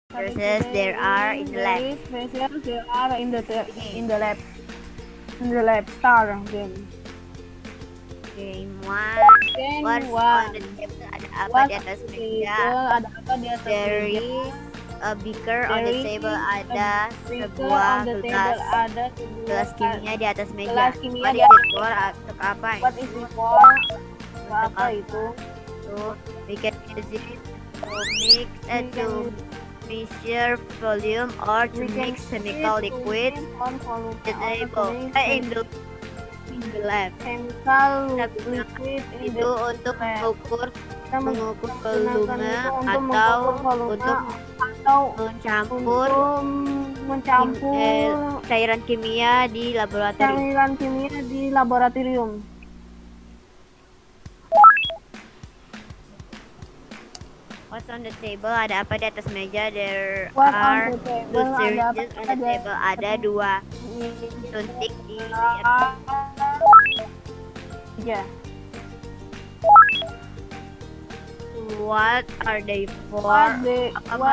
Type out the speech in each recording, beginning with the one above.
Versus there are in the left. Versus there are in the left. In the left star game. Game 1. Game What's 1. on the table? Ada apa di atas meja? Ada apa di atas There meja? is a beaker on the table. Ada Beaker sebuah on the table. gelas. Ada Gelas kimia di atas meja. Gelas kimia What di is atas it for? Untuk apa? What is it for? Apa itu? So we can use it to mix to measure volume or to mix chemical liquid the table in the lab. Chemical liquid Itu untuk mengukur volume atau untuk mencampur cairan kimia di laboratorium. What's on the table? Ada apa di atas meja? There are two syringes on the table. Ada dua suntik di meja. What are they for? Apa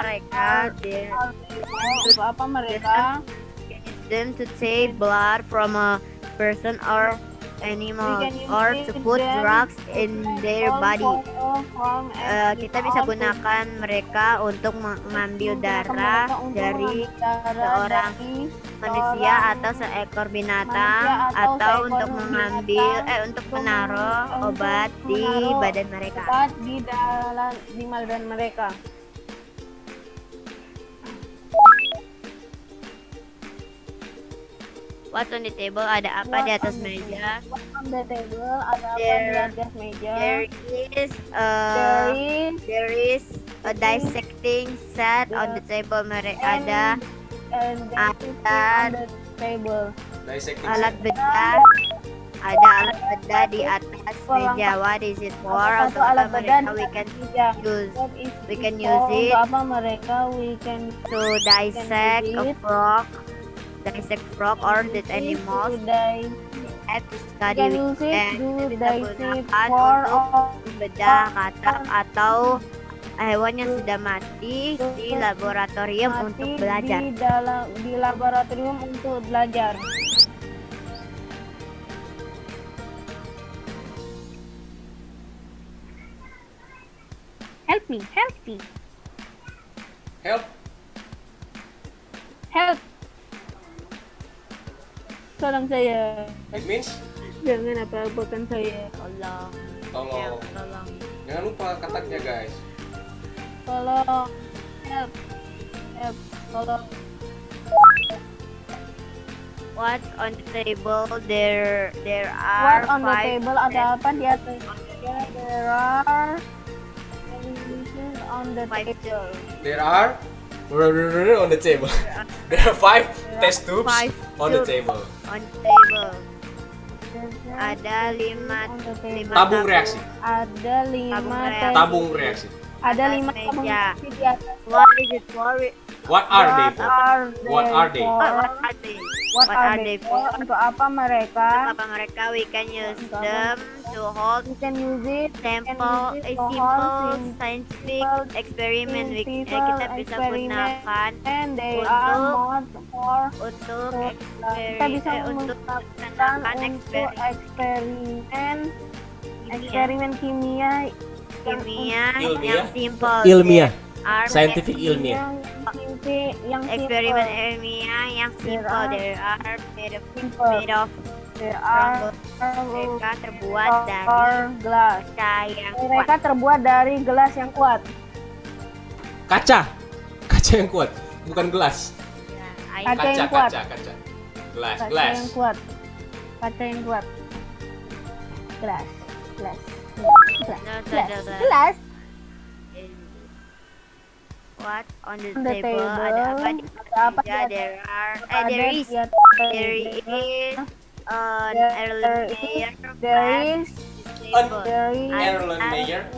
mereka? Can use them to take blood from a person or animal or to put drugs in their body. Kita bisa gunakan mereka untuk mengambil darah dari seorang manusia atau seekor binatang atau untuk untuk menaruh obat di badan mereka. Di badan mereka. What's on the table? Ada apa di atas meja? On the table ada apa di atas meja? There is a dissecting set on the table. Ada alat bedah. Ada alat bedah di atas meja. What is it for? Untuk apa mereka? We can use it to dissect a frog. Dissect frog or dead animals at to study weekend. Kita gunakan untuk membedah katak atau hewan yang sudah mati di laboratorium untuk belajar. Di laboratorium untuk belajar. Help me. Help. Tolong saya. It means? Jangan apa-apakan saya. Tolong. Jangan lupa kataknya guys. Tolong. Help. Tolong. What's on the table? There are What on the five table? Ada apa di atas? There are on the table. There are on the table. There are 5 test tubes on the table. On the table. Ada 5 Tabung reaksi. Ada 5 Tabung reaksi. Ada 5 tabung reaksi di atas. What is it for? What are they for? What are they for? Untuk apa mereka? Untuk apa mereka? We can use them to hold We can use it. simple scientific experiment. Kita bisa gunakan And they are not for untuk kita bisa menggunakan untuk eksperimen kimia yang simple. Ilmiah. Scientific ilmiah. yang Eksperimen ilmiah yang simple. There are made of mereka terbuat dari gelas. kaca yang Mereka kuat. terbuat dari gelas yang kuat. Kaca yang kuat, bukan gelas. Kaca yang kuat. Gelas. Yang kuat. Kaca yang kuat. Gelas. What on the table? Ada apa di meja? There is an Erlenmeyer glass. Erlenmeyer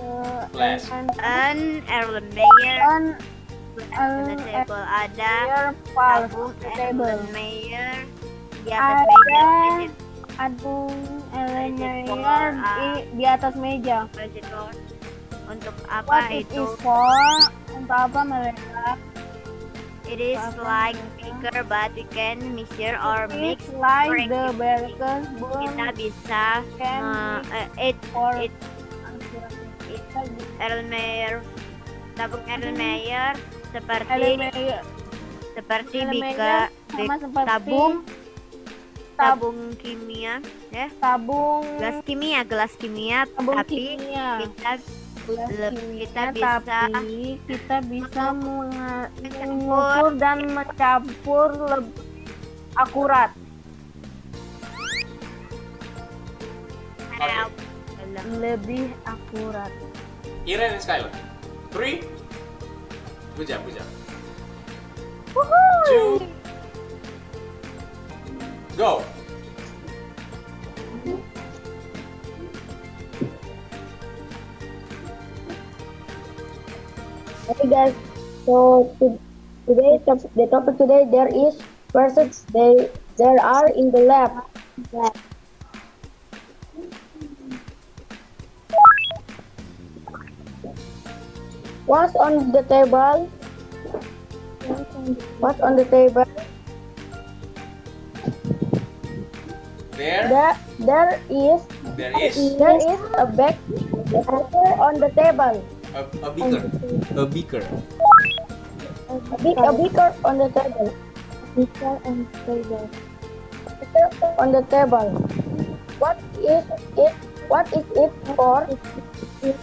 glass. An Erlenmeyer on the table. Ada tabung Erlenmeyer di atas meja. Tabung Erlenmeyer di atas meja. Untuk apa What it itu? is for? Untuk apa mereka? It is like beaker, but we can measure or mix. It's like For the example, beaker kita bisa can it for Erlenmeyer, tabung Erlenmeyer seperti Erlenmeyer beaker, sama seperti tabung kimia, ya. tabung Gelas kimia, tabung tapi kimia. kita bisa mengukur dan mencampur lebih akurat. Lebih akurat. Iren and Skylar. 3. Good job. 2. Go. Okay guys, so today the topic today there is versus there are in the lab. What's on the table? What's on the table? There There is a bag on the table. a beaker. A beaker on the table. On the table. What is it? What is it for?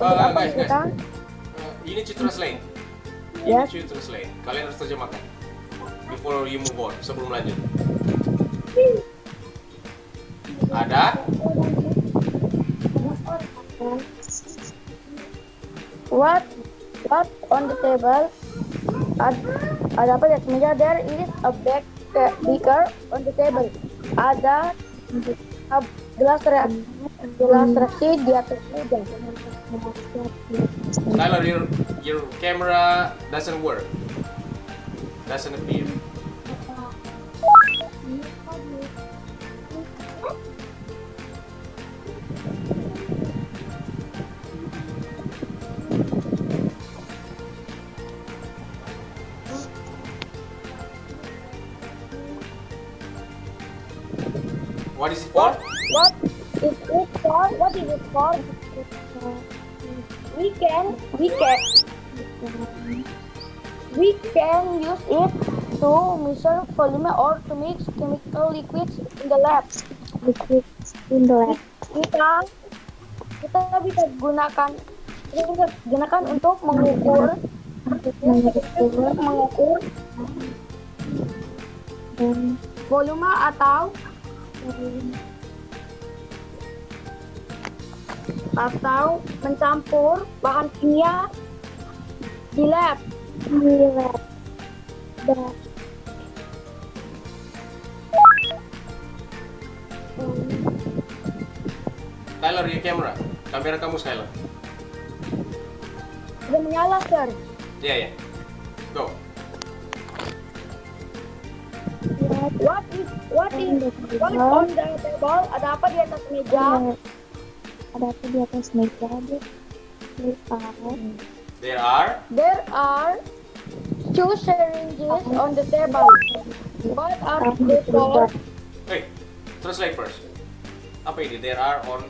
Apa Guys. kita? You need to translate. Yes. Kalian harus terjemahkan before you move on, sebelum lanjut. Ada What on the table? Ada apa di atas meja? There is a beaker on the table. Ada gelas reaksi di atas meja. Tyler, your camera doesn't work. Doesn't appear. What is it for? What is it for? What is it for? We can use it to measure volume or to mix chemical liquids in the lab. Kita bisa gunakan untuk mengukur volume atau mencampur bahan kimia di lab. Tyler, your camera. Kamera kamu, Skylar. Sudah menyala, sir. Yeah. Go. What on the table? Ada apa di atas meja? There are two syringes on the table. What are they for? Hey, translate first. Apa ini? There are on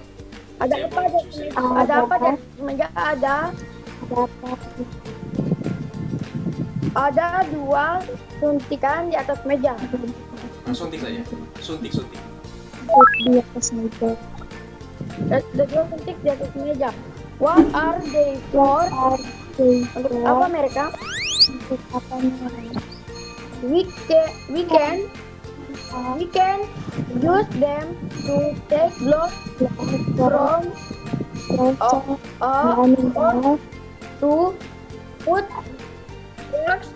Ada apa di atas meja? Ada apa di atas meja? Ada dua suntikan di atas meja. Suntik saja. Suntik. Ada dua suntik di atas meja. What are they for? Untuk apa mereka? We can use them to take blood from or to put drugs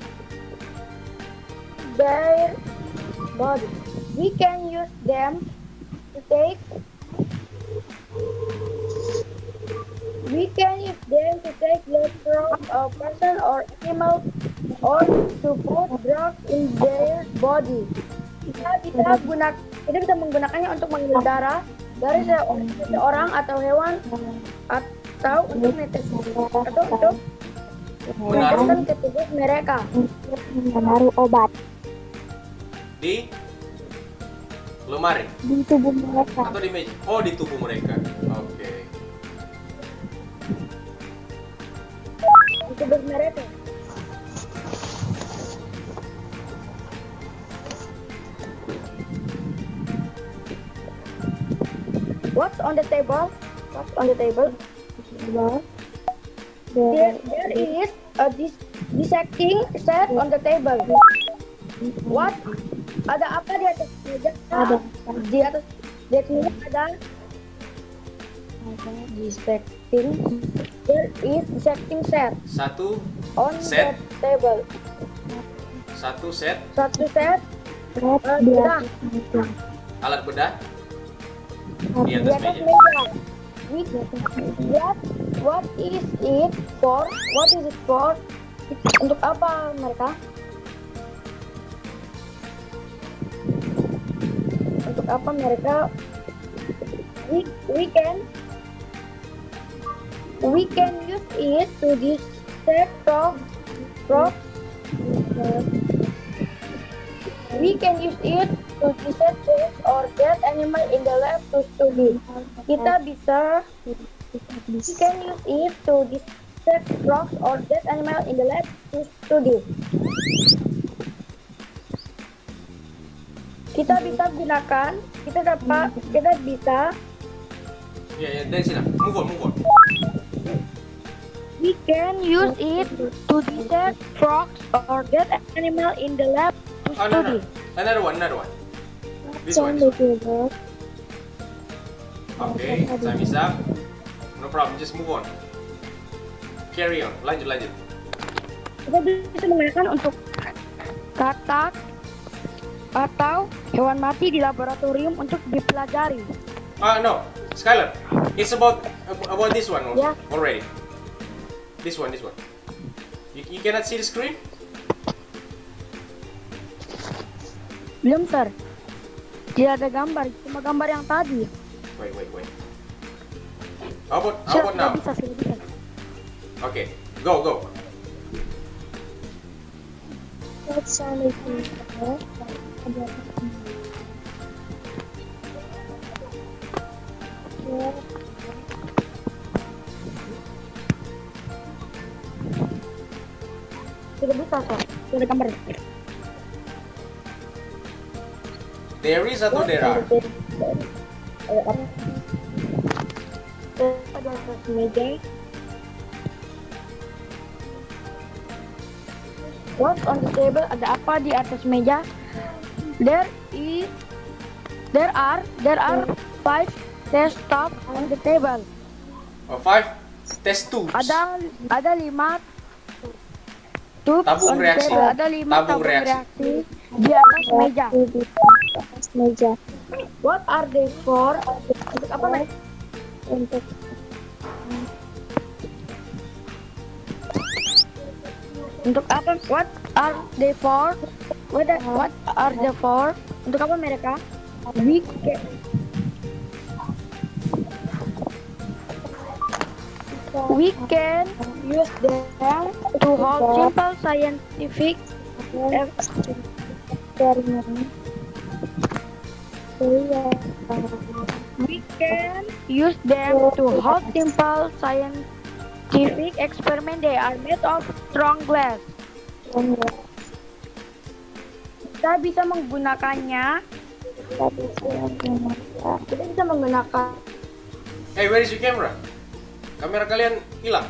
their body. We can use them to take blood from a person or animal or to put drugs in their body. Kita bisa menggunakannya untuk mengambil darah dari seorang atau hewan atau untuk Menaruh meneteskan ke tubuh mereka. Menaruh obat di lemari di tubuh mereka. atau di meja? Oh, di tubuh mereka. Oke. Di tubuh mereka. What's on the table? What's on the table? There is a dissecting set on the table. What? Ada apa di atas meja? Di atas meja ada dissecting. There is dissecting set Satu on set. the table. Satu set Satu set Di bedah atas meja. alat bedah di di atas atas meja. meja. What is it for? What is it for? Untuk apa mereka? Untuk apa mereka? We can use it to dissect frogs. We can use it to dissect fish or dead animal in the lab to study. We can use it to dissect frogs or dead animal in the lab to study. Kita bisa Ya, dari sini. Move on. we can use it to dissect frogs or dead animal in the lab to Oh, no. study. Another one. This On one. the table. Oke, saya bisa. No problem, just move on. Carry on, lanjut. Kita bisa menggunakan untuk katak atau hewan mati di laboratorium untuk dipelajari. No, Skylar, it's about this one also, Yeah. already. This one. You cannot see the screen? Belum, sir. Tidak ada gambar, cuma gambar yang tadi. Wait. How about now? Sudah bisa. Okay, go. What's on the table? Sudah bisa, sir. Sudah ada gambar. There is atau there are? Ada atas meja. What's on the table? Ada apa di atas meja? There are 5 test tubes on the table. 5 test tubes. Ada 5 tubes Tabung on the reaksi. table. Ada 5 Tabung tabung reaksi. reaksi di atas meja. Di atas meja. What are they for? Untuk apa mereka? Untuk Untuk apa? What are they for? What are they for? Untuk apa mereka? We can use them to hold simple scientific eksperimen. We can use them to hold simple scientific experiment. They are made of strong glass. Kita bisa menggunakannya. Kita bisa menggunakan. Hey, where is your camera? Kamera kalian hilang.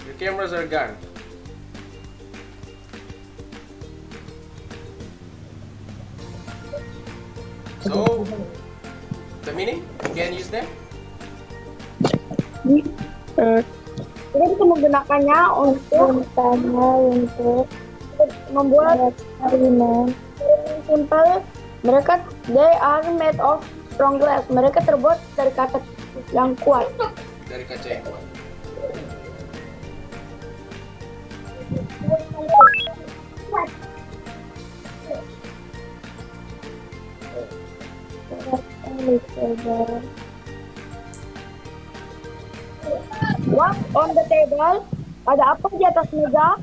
Your cameras are gone. So, the meaning? You can use them? Kita bisa menggunakannya untuk membuat eksperimen. simple. Mereka they are made of strong glass. Mereka terbuat dari kaca yang kuat. Dari kaca yang kuat. What on the table? Ada apa di atas meja?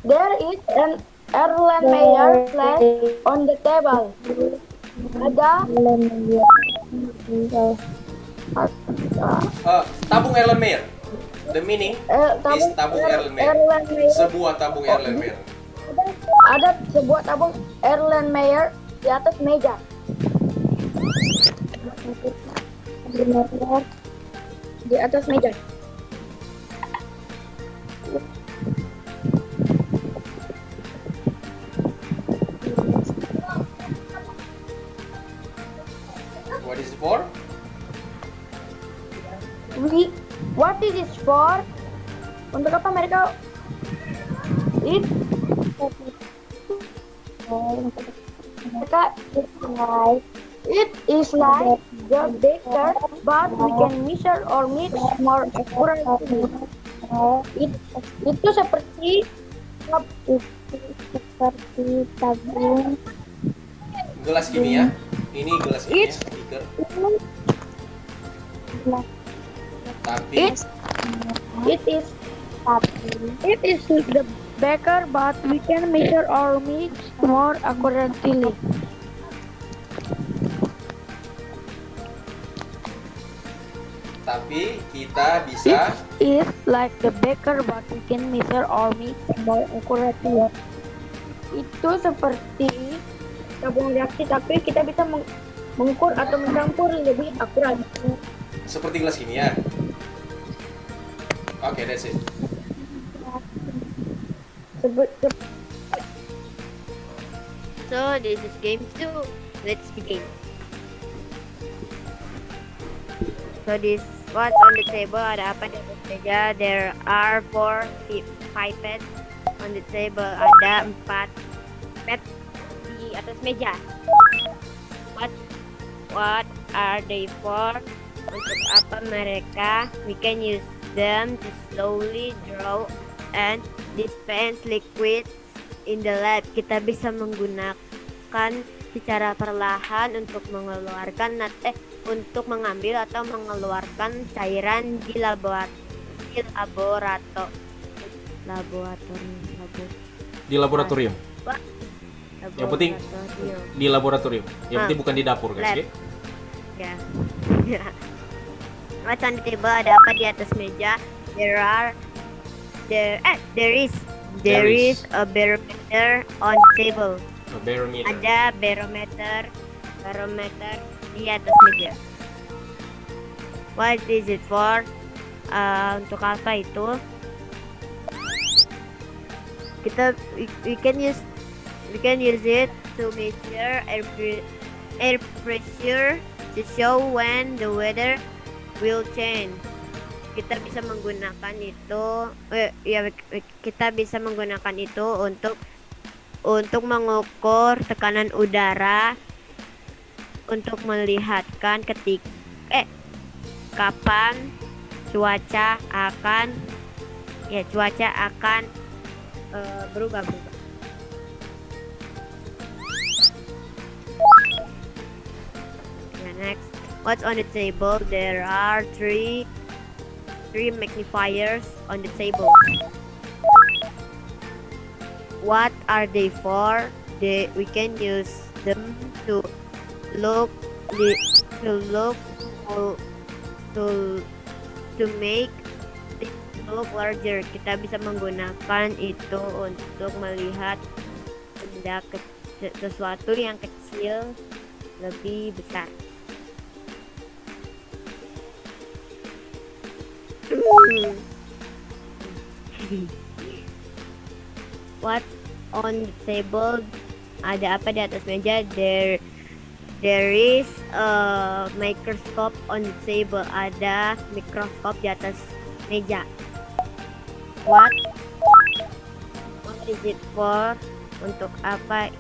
There is an Erlenmeyer flask on the table. Ada Tabung Erlenmeyer. The meaning is tabung Erlenmeyer. Sebuah tabung Erlenmeyer. Ada sebuah tabung Erlenmeyer di atas meja. Di atas meja. What is it for? What is this for? Untuk apa mereka? It is like the baker, but we can measure or mix more accurately. Itu seperti tabung Gelas kimia. Ini gelas kimia. Beaker. Tapi it is the baker, but we can measure or mix more accurately. Tapi kita bisa. It is like the baker, but we can measure or mix more accurately. Itu seperti tabung reaksi, tapi kita bisa mengukur atau mencampur lebih akurat. Seperti gelas kimia. Oke, that's it. So this is game 2. Let's begin. So this what's on the table, ada apa di atas meja? There are 4 pipettes on the table. Ada 4 pipet di atas meja. What are they for? Untuk apa mereka? We can use them to slowly draw and dispense liquids in the lab. Kita bisa menggunakan secara perlahan untuk mengeluarkan untuk mengambil atau mengeluarkan cairan di laboratorium. Yang penting di laboratorium. Yang penting bukan di dapur, guys. Ya. What's on the table, ada apa di atas meja? There is a barometer on the table. A barometer. Ada barometer di atas meja. What is it for? Untuk apa itu? We can use it to measure air pressure to show when the weather will change. Kita bisa menggunakan itu untuk mengukur tekanan udara, untuk melihatkan kapan cuaca akan berubah. Next, what's on the table? There are three magnifiers on the table. What are they for? We can use them to make it look larger. Kita bisa menggunakan itu untuk melihat benda sesuatu yang kecil lebih besar. What on the table? Ada apa di atas meja? There is a microscope on the table. Ada mikroskop di atas meja. What is it for? Untuk apa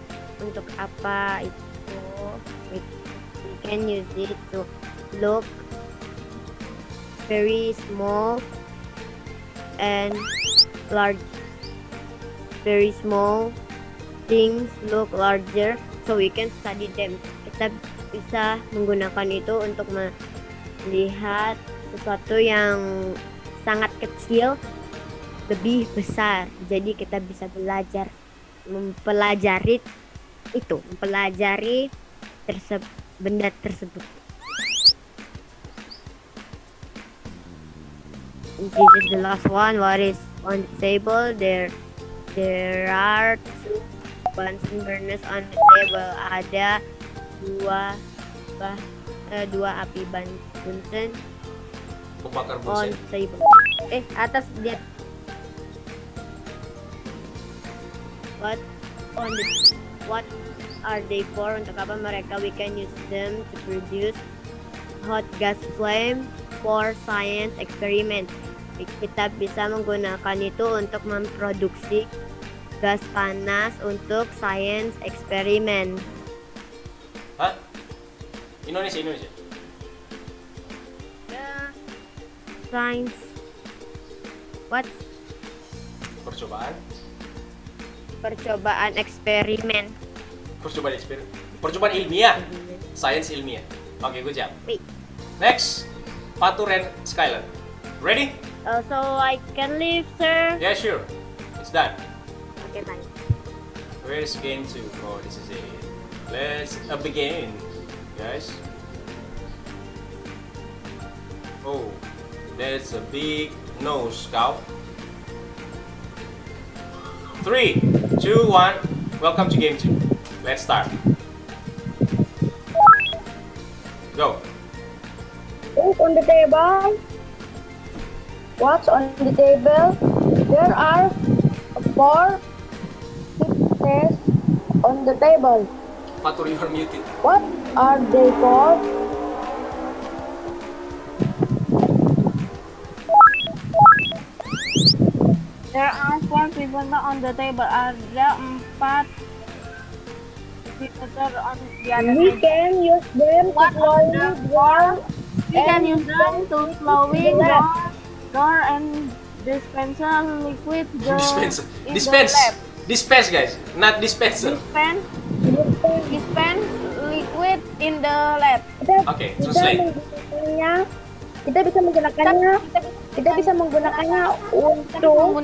itu? We can use it to look very small and large. Very small things look larger, so we can study them. Kita bisa menggunakan itu untuk melihat sesuatu yang sangat kecil lebih besar. Jadi kita bisa mempelajari benda tersebut. This is the last one. What is on the table? There are two Bunsen burners on the table. Ada dua api Bunsen Pembakar on bunsen. table. Atas dia. What are they for? Untuk apa mereka? We can use them to produce hot gas flame for science experiment. Kita bisa menggunakan itu untuk memproduksi gas panas untuk science eksperimen. Hah? Indonesia. Science. What? Percobaan eksperimen. Percobaan ilmiah. Sains ilmiah. Oke, good job. Wait. Next, Patu Ren Skyland. Ready? So I can leave, sir. Yeah, sure. It's done. Okay, fine. Where's game 2? Oh, this is it. Let's begin, guys. Oh, that's a big nose cow. 3, 2, 1. Welcome to game 2. Let's start. Go. What's on the table? What's on the table? There are 4 pieces on the table. Patu, you are muted. What are they for? There are 4 people on the table. Ada 4 people on the other We table. can use them to What are the slowly We can use them to slowing door and dispenser liquid Dispenser. in Dispense. the lab. Dispense, guys. Not dispenser. Dispense liquid in the lab. Okay, translate. Kita bisa menggunakannya untuk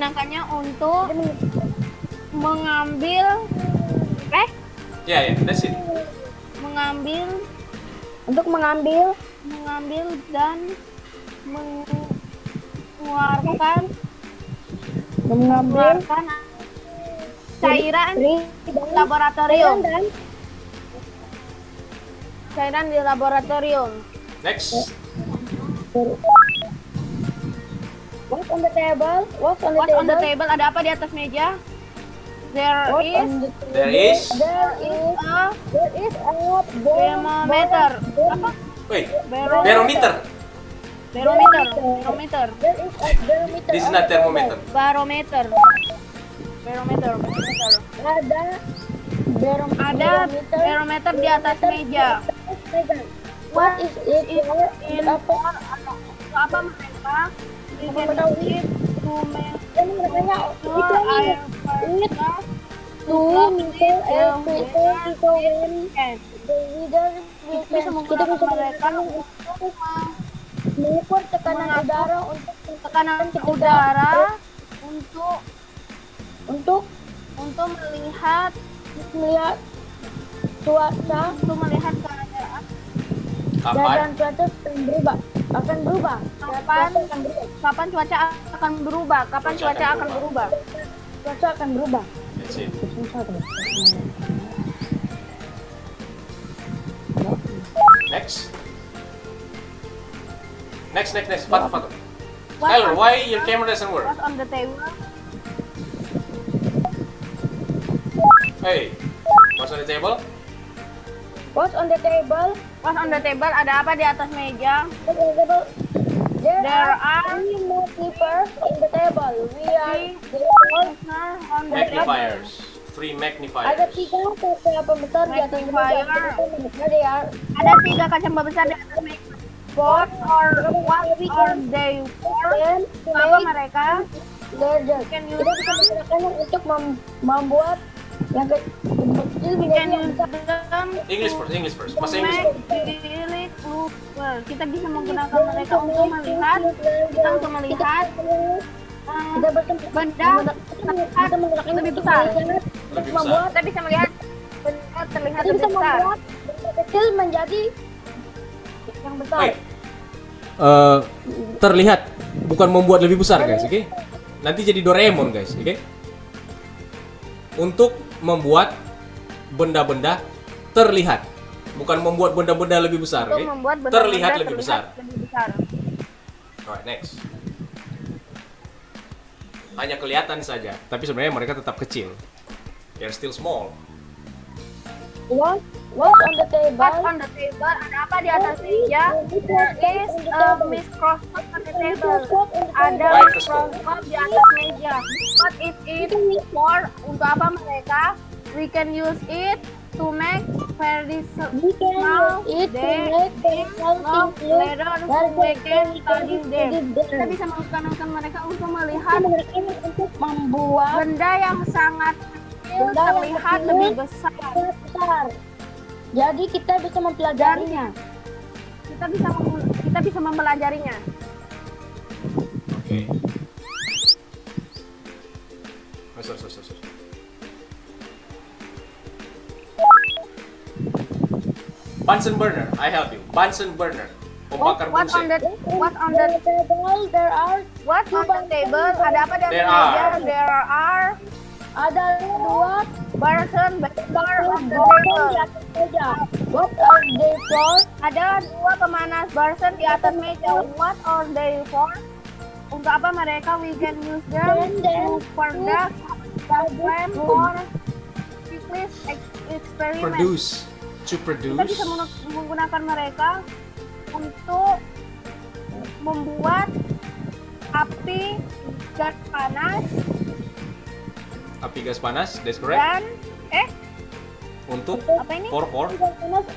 mengambil Yeah, that's it. mengambil dan mengeluarkan cairan laboratorium. Cairan di laboratorium. Next. What's on the table? What's on the table? Ada apa di atas meja? There is a thermometer. Apa? Wait. Barometer. Barometer. This is not thermometer. Barometer. Ada barometer di atas meja. What is it for? Apa mereka? We can use it to measure air pressure To measure air pressure when and the leader bisa menggunakan mereka mengukur tekanan udara tekanan udara untuk melihat cuaca melihat keadaan Kapan? dan cuaca akan berubah. kapan cuaca akan berubah. Cuaca akan berubah. That's it. Next. Patu. Skylar, why your camera doesn't work? What's on the table? Hey, what's on the table? What's on the table? Ada apa di atas meja? There are 3 more clippers on the table. On the table. Magnifiers. 3 magnifiers. Ada 3 kaca besar di atas meja. Ada 3 kaca besar di atas meja. What are they for? Apa mereka? Larger. Can you Kita bisa menggunakannya untuk membuat yang We can use them English first. to Bahasa Inggris. make it look well. Kita bisa menggunakan mereka untuk melihat, kita benda terlihat lebih besar. Lebih besar. Kita bisa melihat benda terlihat kita lebih bisa besar. membuat benda kecil menjadi yang besar. Baik. Terlihat, bukan membuat lebih besar guys, oke? Nanti jadi Doraemon guys, oke? Untuk membuat benda-benda terlihat, bukan membuat benda-benda lebih besar, Untuk oke? membuat benda Terlihat lebih besar. besar. Alright, next. Hanya kelihatan saja, tapi sebenarnya mereka tetap kecil. They're still small. What's on the table? What's on the table? Ada apa di atas meja? There is a microscope on the table. Ada Microscope. mikroskop di atas meja. What is it for? Untuk apa mereka? We can use it to make very We can small use it to they make very small long things look letters very we can good. study them. Kita Kita bisa menggunakan mereka untuk melihat untuk membuat benda yang sangat kecil Benda yang terlihat kecil lebih besar. besar. Jadi kita bisa mempelajarinya. Kita bisa mempelajarinya. Oke. Sorry. Bunsen burner, I help you. Bunsen burner. Pembakar What on bunsen. the table there are What on the table? Ada apa di atas There meja? are. There are ada dua person bar on the botol di table. atas meja. What are they for? Ada dua pemanas person di atas meja. What are they for? Untuk apa mereka? We can use them to conduct program or experiment. To produce. Kita bisa menggunakan mereka untuk membuat api gas panas Api gas panas, that's correct. dan Untuk apa ini?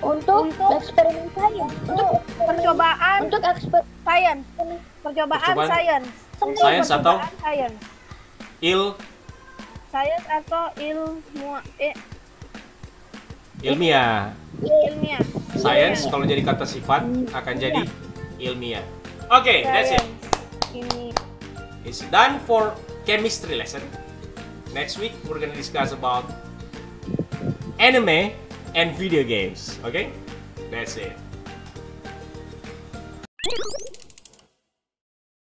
Untuk eksperimen sains. Percobaan Untuk eksperimen science. Percobaan science. Science atau Science. Science atau ilmiah. ilmiah. Science kalau jadi kata sifat akan jadi ilmiah. Okay, that's it. Ini It's done for chemistry lesson. Next week we're gonna discuss about anime and video games. Okay, that's it.